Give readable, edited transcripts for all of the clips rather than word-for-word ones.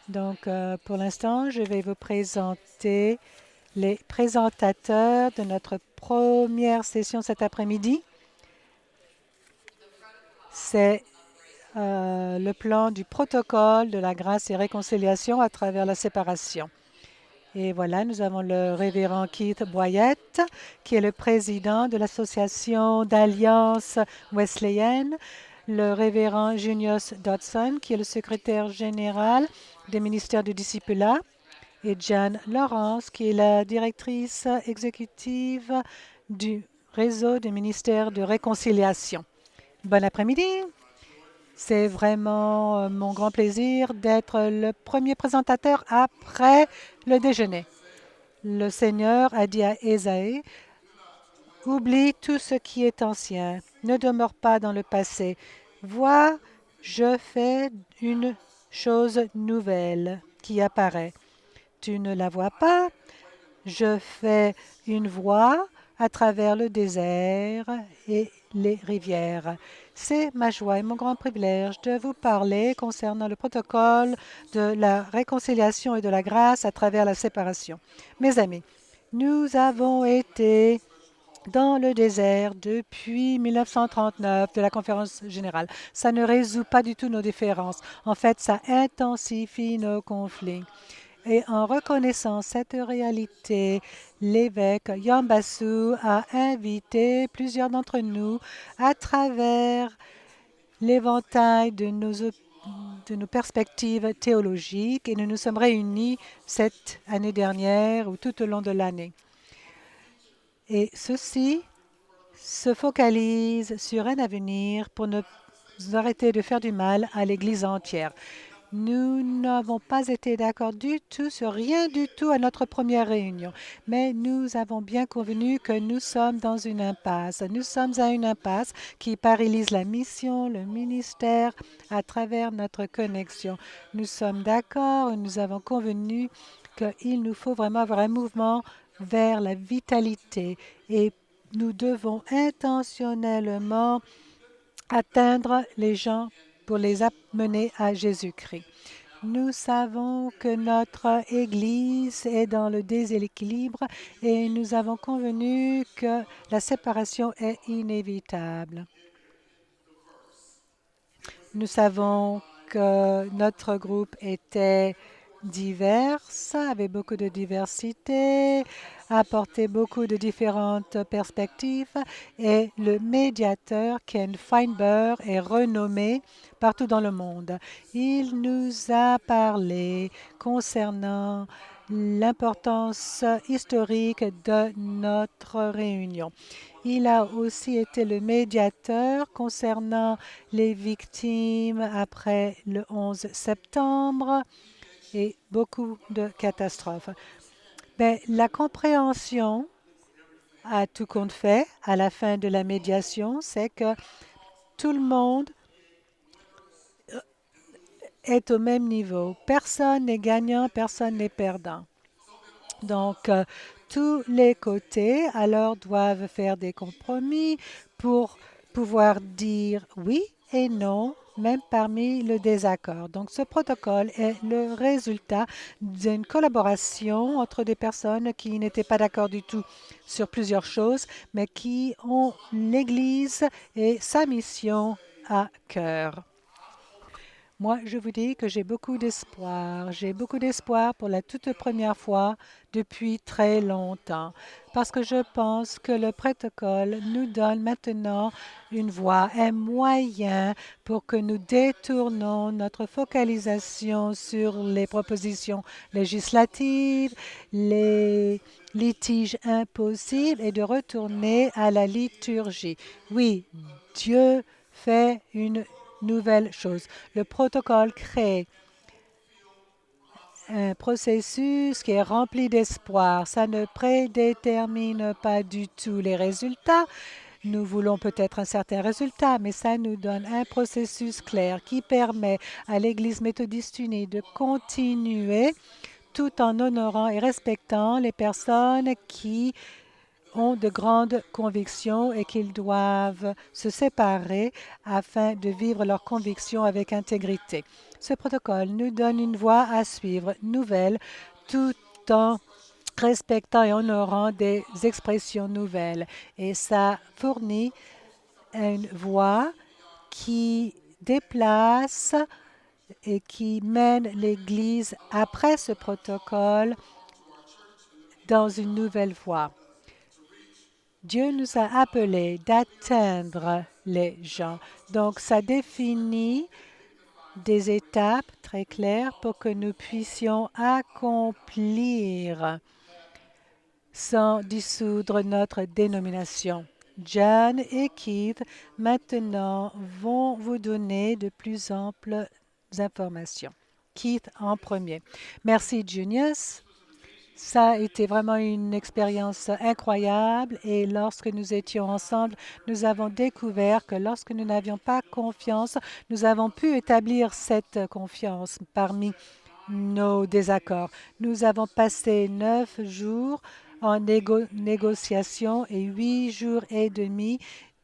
Donc, pour l'instant, je vais vous présenter les présentateurs de notre première session cet après-midi. C'est le plan du protocole de la grâce et réconciliation à travers la séparation. Et voilà, nous avons le révérend Keith Boyette, qui est le président de l'Association d'Alliance wesleyenne, le révérend Junius Dodson, qui est le secrétaire général des ministères du discipulat, et Jan Lawrence, qui est la directrice exécutive du réseau des ministères de réconciliation. Bon après-midi. C'est vraiment mon grand plaisir d'être le premier présentateur après le déjeuner. Le Seigneur a dit à Ésaïe, oublie tout ce qui est ancien, ne demeure pas dans le passé. Vois, je fais une chose nouvelle qui apparaît. Tu ne la vois pas? Je fais une voie à travers le désert et les rivières. C'est ma joie et mon grand privilège de vous parler concernant le protocole de la réconciliation et de la grâce à travers la séparation. Mes amis, nous avons été dans le désert depuis 1939 de la conférence générale. Ça ne résout pas du tout nos différences. En fait, ça intensifie nos conflits. Et en reconnaissant cette réalité, l'évêque Yambasu a invité plusieurs d'entre nous à travers l'éventail de nos perspectives théologiques et nous nous sommes réunis cette année dernière ou tout au long de l'année. Et ceci se focalise sur un avenir pour ne arrêter de faire du mal à l'Église entière. Nous n'avons pas été d'accord du tout sur rien du tout à notre première réunion, mais nous avons bien convenu que nous sommes dans une impasse. Nous sommes à une impasse qui paralyse la mission, le ministère à travers notre connexion. Nous sommes d'accord, nous avons convenu qu'il nous faut vraiment avoir un mouvement vers la vitalité et nous devons intentionnellement atteindre les gens pour les amener à Jésus-Christ. Nous savons que notre Église est dans le déséquilibre et nous avons convenu que la séparation est inévitable. Nous savons que notre groupe était divers, avait beaucoup de diversité, apportait beaucoup de différentes perspectives et le médiateur Ken Feinberg est renommé partout dans le monde. Il nous a parlé concernant l'importance historique de notre réunion. Il a aussi été le médiateur concernant les victimes après le 11 septembre et beaucoup de catastrophes. Mais la compréhension, à tout compte fait, à la fin de la médiation, c'est que tout le monde est au même niveau. Personne n'est gagnant, personne n'est perdant. Donc, tous les côtés, alors, doivent faire des compromis pour pouvoir dire oui et non, même parmi le désaccord. Donc, ce protocole est le résultat d'une collaboration entre des personnes qui n'étaient pas d'accord du tout sur plusieurs choses, mais qui ont l'Église et sa mission à cœur. Moi, je vous dis que j'ai beaucoup d'espoir. J'ai beaucoup d'espoir pour la toute première fois depuis très longtemps, parce que je pense que le protocole nous donne maintenant une voie, un moyen pour que nous détournons notre focalisation sur les propositions législatives, les litiges impossibles et de retourner à la liturgie. Oui, Dieu fait une nouvelle chose. Le protocole crée un processus qui est rempli d'espoir. Ça ne prédétermine pas du tout les résultats. Nous voulons peut-être un certain résultat, mais ça nous donne un processus clair qui permet à l'Église méthodiste unie de continuer tout en honorant et respectant les personnes qui ont de grandes convictions et qu'ils doivent se séparer afin de vivre leurs convictions avec intégrité. Ce protocole nous donne une voie à suivre, nouvelle, tout en respectant et honorant des expressions nouvelles. Et ça fournit une voie qui déplace et qui mène l'Église après ce protocole dans une nouvelle voie. Dieu nous a appelés d'atteindre les gens. Donc, ça définit des étapes très claires pour que nous puissions accomplir sans dissoudre notre dénomination. John et Keith, maintenant, vont vous donner de plus amples informations. Keith en premier. Merci, Junius. Ça a été vraiment une expérience incroyable et lorsque nous étions ensemble, nous avons découvert que lorsque nous n'avions pas confiance, nous avons pu établir cette confiance parmi nos désaccords. Nous avons passé 9 jours en négociation et 8 jours et demi,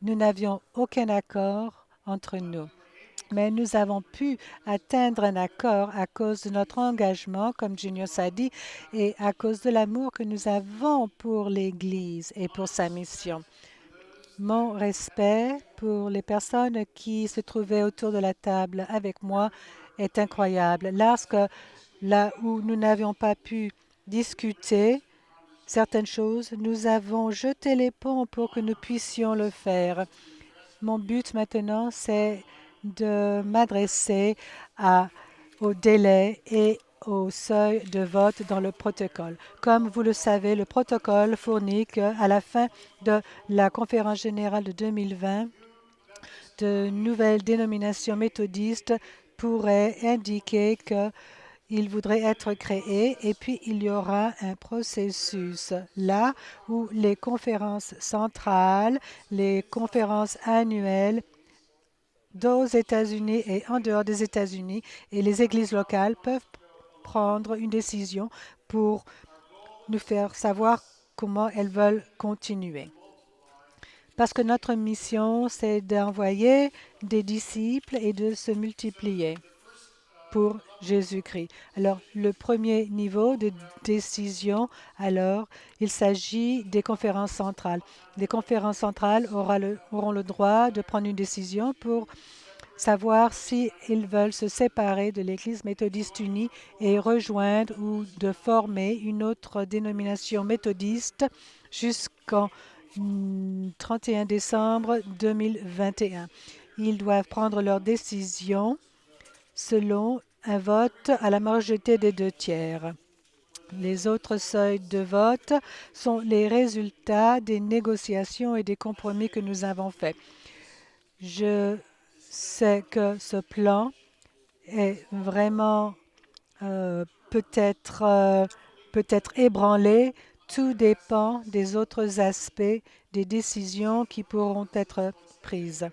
nous n'avions aucun accord entre nous. Mais nous avons pu atteindre un accord à cause de notre engagement, comme Junius a dit, et à cause de l'amour que nous avons pour l'Église et pour sa mission. Mon respect pour les personnes qui se trouvaient autour de la table avec moi est incroyable. Lorsque, là où nous n'avions pas pu discuter certaines choses, nous avons jeté les ponts pour que nous puissions le faire. Mon but maintenant, c'est de m'adresser au délai et au seuil de vote dans le protocole. Comme vous le savez, le protocole fournit qu'à la fin de la conférence générale de 2020, de nouvelles dénominations méthodistes pourraient indiquer qu'il voudrait être créé et puis il y aura un processus là où les conférences centrales, les conférences annuelles aux États-Unis et en dehors des États-Unis et les églises locales peuvent prendre une décision pour nous faire savoir comment elles veulent continuer. Parce que notre mission, c'est d'envoyer des disciples et de se multiplier pour Jésus-Christ. Alors, le premier niveau de décision, alors, il s'agit des conférences centrales. Les conférences centrales auront le droit de prendre une décision pour savoir s'ils veulent se séparer de l'Église méthodiste unie et rejoindre ou de former une autre dénomination méthodiste jusqu'en 31 décembre 2021. Ils doivent prendre leur décision selon un vote à la majorité des 2/3. Les autres seuils de vote sont les résultats des négociations et des compromis que nous avons faits. Je sais que ce plan est vraiment peut-être ébranlé. Tout dépend des autres aspects des décisions qui pourront être prises.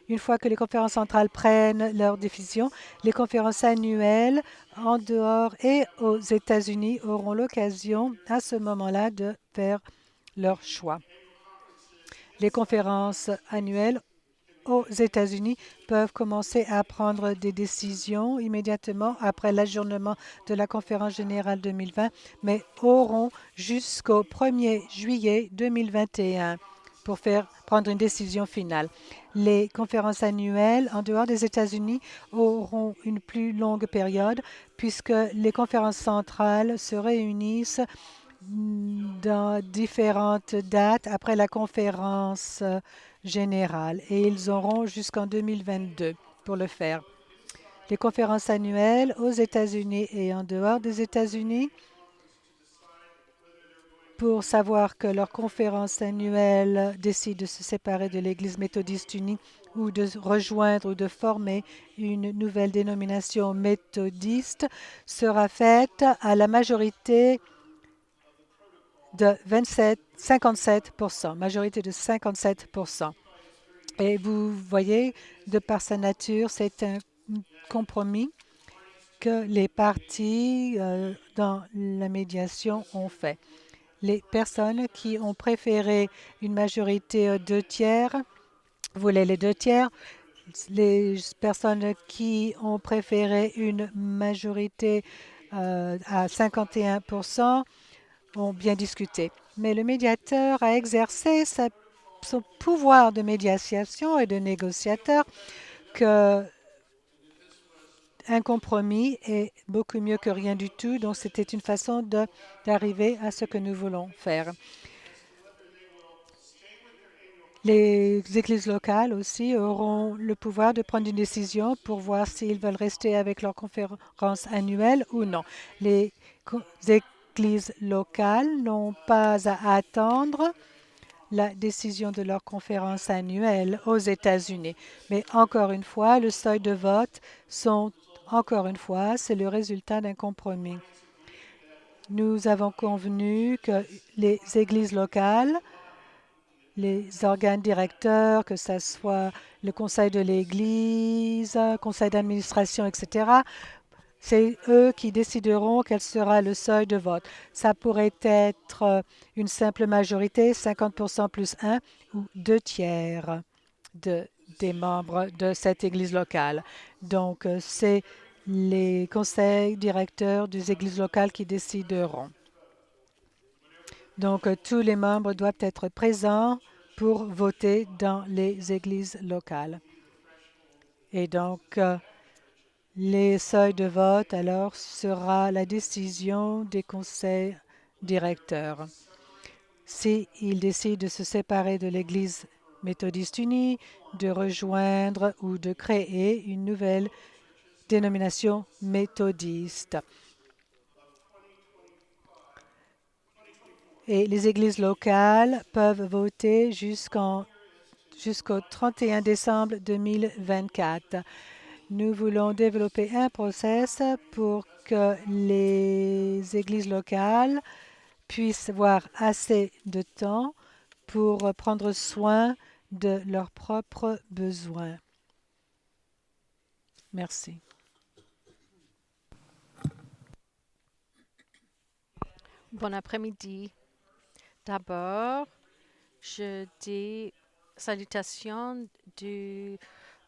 Une fois que les conférences centrales prennent leurs décisions, les conférences annuelles en dehors et aux États-Unis auront l'occasion à ce moment-là de faire leur choix. Les conférences annuelles aux États-Unis peuvent commencer à prendre des décisions immédiatement après l'ajournement de la conférence générale 2020, mais auront jusqu'au 1er juillet 2021 pour prendre une décision finale. Les conférences annuelles en dehors des États-Unis auront une plus longue période puisque les conférences centrales se réunissent dans différentes dates après la conférence générale et ils auront jusqu'en 2022 pour le faire. Les conférences annuelles aux États-Unis et en dehors des États-Unis pour savoir que leur conférence annuelle décide de se séparer de l'Église méthodiste unie ou de rejoindre ou de former une nouvelle dénomination méthodiste sera faite à la majorité de 57 majorité de 57 Et vous voyez, de par sa nature, c'est un compromis que les partis dans la médiation ont fait. Les personnes qui ont préféré une majorité 2 tiers voulaient les 2 tiers. Les personnes qui ont préféré une majorité à 51% ont bien discuté. Mais le médiateur a exercé son pouvoir de médiation et de négociateur qu'un compromis est beaucoup mieux que rien du tout. Donc, c'était une façon d'arriver à ce que nous voulons faire. Les églises locales aussi auront le pouvoir de prendre une décision pour voir s'ils veulent rester avec leur conférence annuelle ou non. Les églises locales n'ont pas à attendre la décision de leur conférence annuelle aux États-Unis. Mais encore une fois, le seuil de vote encore une fois, c'est le résultat d'un compromis. Nous avons convenu que les églises locales, les organes directeurs, que ce soit le conseil de l'Église, conseil d'administration, etc., c'est eux qui décideront quel sera le seuil de vote. Ça pourrait être une simple majorité, 50% plus 1 ou 2 tiers des membres de cette Église locale. Donc, c'est les conseils directeurs des églises locales qui décideront. Donc, tous les membres doivent être présents pour voter dans les églises locales. Et donc, les seuils de vote, alors, sera la décision des conseils directeurs. S'ils décident de se séparer de l'Église méthodiste unie, de rejoindre ou de créer une nouvelle dénomination méthodiste. Et les églises locales peuvent voter jusqu'au 31 décembre 2024. Nous voulons développer un process pour que les églises locales puissent avoir assez de temps pour prendre soin de leurs propres besoins. Merci. Bon après-midi. D'abord, je dis salutations du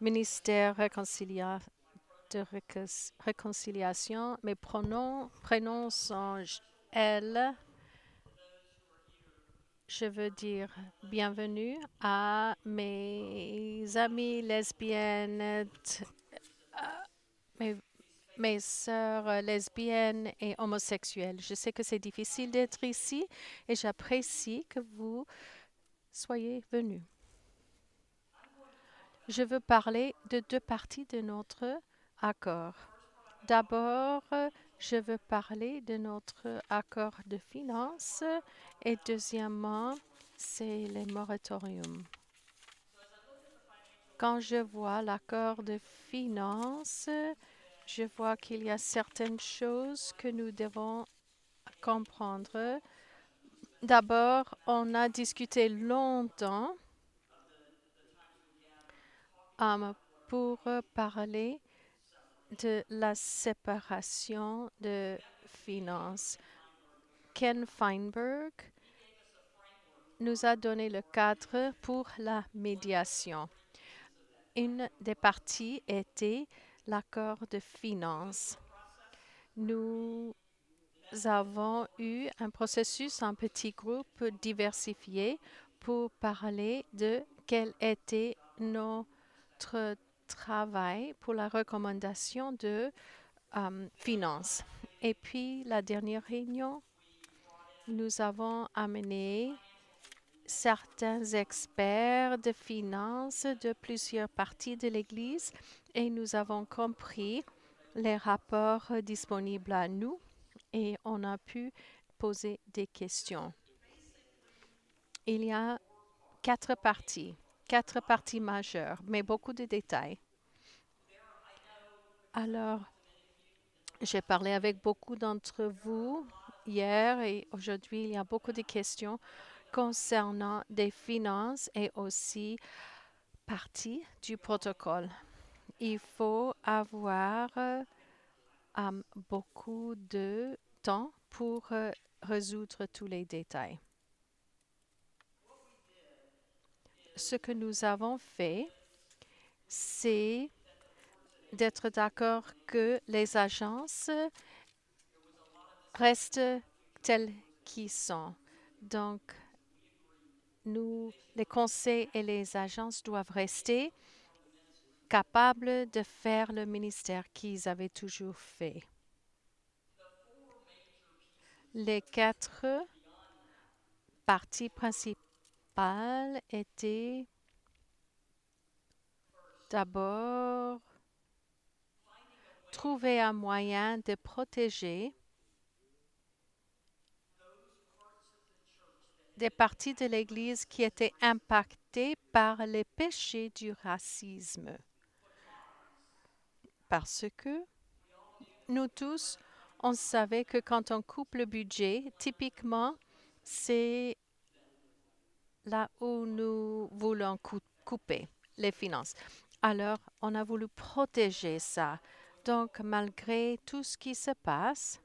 ministère de réconciliation. Mes prénoms sont elle. Je veux dire bienvenue à mes amies lesbiennes, mes sœurs lesbiennes et homosexuelles. Je sais que c'est difficile d'être ici et j'apprécie que vous soyez venus. Je veux parler de 2 parties de notre accord. D'abord, je veux parler de notre accord de finances et deuxièmement, c'est les moratoriums. Quand je vois l'accord de finances, je vois qu'il y a certaines choses que nous devons comprendre. D'abord, on a discuté longtemps pour parler de la séparation de finances. Ken Feinberg nous a donné le cadre pour la médiation. Une des parties était l'accord de finances. Nous avons eu un processus en petits groupes diversifiés pour parler de quel était notre travail pour la recommandation de finances. Et puis, la dernière réunion, nous avons amené certains experts de finances de plusieurs parties de l'Église et nous avons compris les rapports disponibles à nous et on a pu poser des questions. Il y a 4 parties majeures, mais beaucoup de détails. Alors, j'ai parlé avec beaucoup d'entre vous hier et aujourd'hui, il y a beaucoup de questions concernant des finances et aussi partie du protocole. Il faut avoir beaucoup de temps pour résoudre tous les détails. Ce que nous avons fait, c'est d'être d'accord que les agences restent telles qu'elles sont. Donc, les conseils et les agences doivent rester capables de faire le ministère qu'ils avaient toujours fait. Les 4 parties principales étaient d'abord trouver un moyen de protéger des parties de l'Église qui étaient impactées par les péchés du racisme. Parce que nous tous, on savait que quand on coupe le budget, typiquement, c'est là où nous voulons couper les finances. Alors, on a voulu protéger ça. Donc, malgré tout ce qui se passe,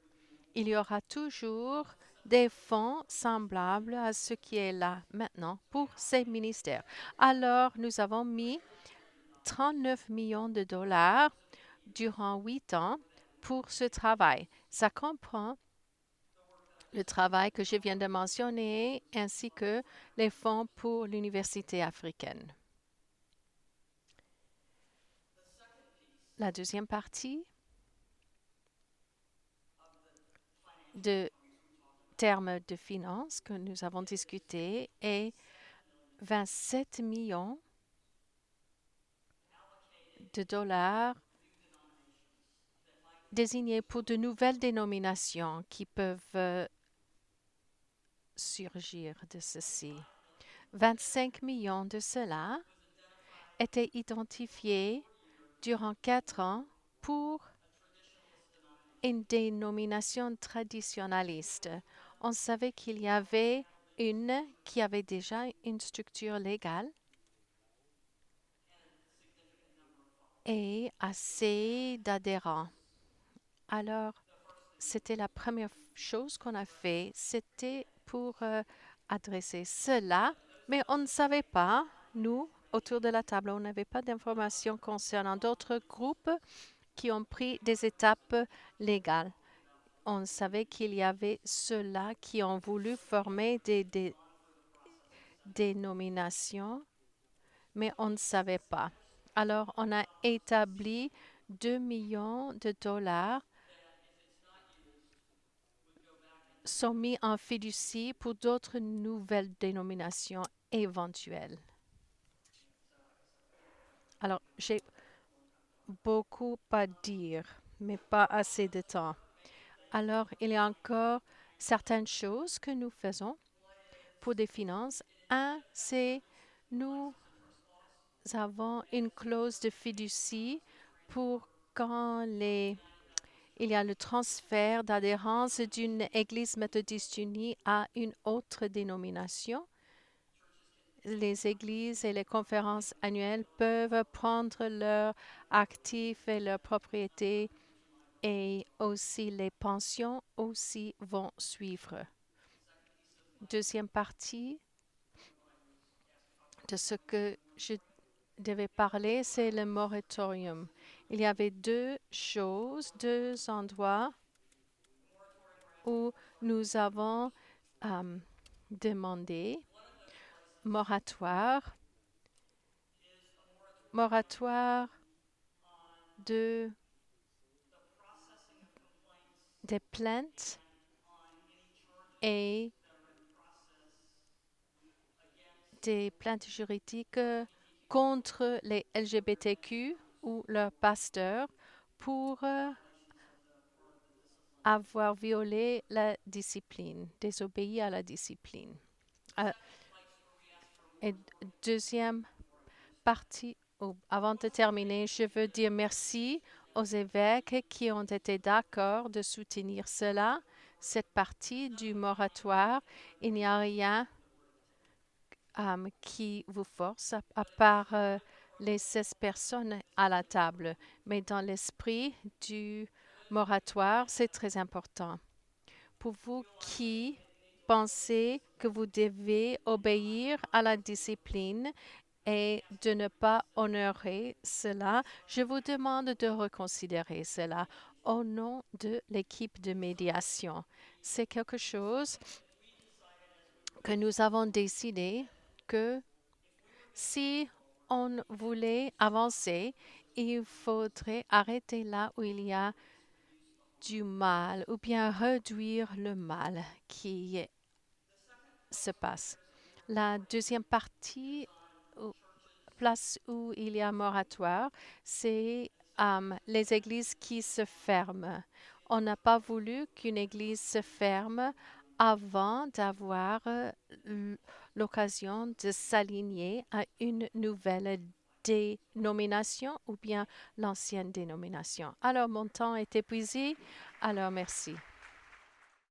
il y aura toujours des fonds semblables à ce qui est là maintenant pour ces ministères. Alors, nous avons mis 39 millions de dollars durant 8 ans pour ce travail. Ça comprend le travail que je viens de mentionner ainsi que les fonds pour l'université africaine. La deuxième partie de termes de finances que nous avons discuté est 27 millions de dollars désignés pour de nouvelles dénominations qui peuvent surgir de ceci. 25 millions de cela étaient identifiés durant 4 ans pour une dénomination traditionnaliste. On savait qu'il y avait une qui avait déjà une structure légale et assez d'adhérents. Alors, c'était la première chose qu'on a fait, c'était pour adresser cela, mais on ne savait pas, nous, autour de la table, on n'avait pas d'informations concernant d'autres groupes qui ont pris des étapes légales. On savait qu'il y avait ceux-là qui ont voulu former des dénominations, mais on ne savait pas. Alors, on a établi 2 millions de dollars sont mis en fiducie pour d'autres nouvelles dénominations éventuelles. Alors, j'ai beaucoup à dire, mais pas assez de temps. Alors, il y a encore certaines choses que nous faisons pour des finances. Un, c'est nous avons une clause de fiducie pour quand il y a le transfert d'adhérence d'une Église méthodiste unie à une autre dénomination. Les églises et les conférences annuelles peuvent prendre leurs actifs et leurs propriétés et aussi les pensions aussi vont suivre. Deuxième partie de ce que je devais parler, c'est le moratorium. Il y avait 2 choses, 2 endroits où nous avons demandé moratoire des plaintes et des plaintes juridiques contre les LGBTQ ou leurs pasteurs pour avoir violé la discipline, désobéi à la discipline. Et deuxième partie, avant de terminer, je veux dire merci aux évêques qui ont été d'accord de soutenir cela, cette partie du moratoire. Il n'y a rien qui vous force, à part les 16 personnes à la table. Mais dans l'esprit du moratoire, c'est très important. pour vous qui pensez que vous devez obéir à la discipline et de ne pas honorer cela, je vous demande de reconsidérer cela au nom de l'équipe de médiation. C'est quelque chose que nous avons décidé que si on voulait avancer, il faudrait arrêter là où il y a du mal ou bien réduire le mal qui se passe. La deuxième partie, place où il y a moratoire, c'est les églises qui se ferment. On n'a pas voulu qu'une église se ferme avant d'avoir l'occasion de s'aligner à une nouvelle dénomination ou bien l'ancienne dénomination. Alors, mon temps est épuisé. Alors, merci.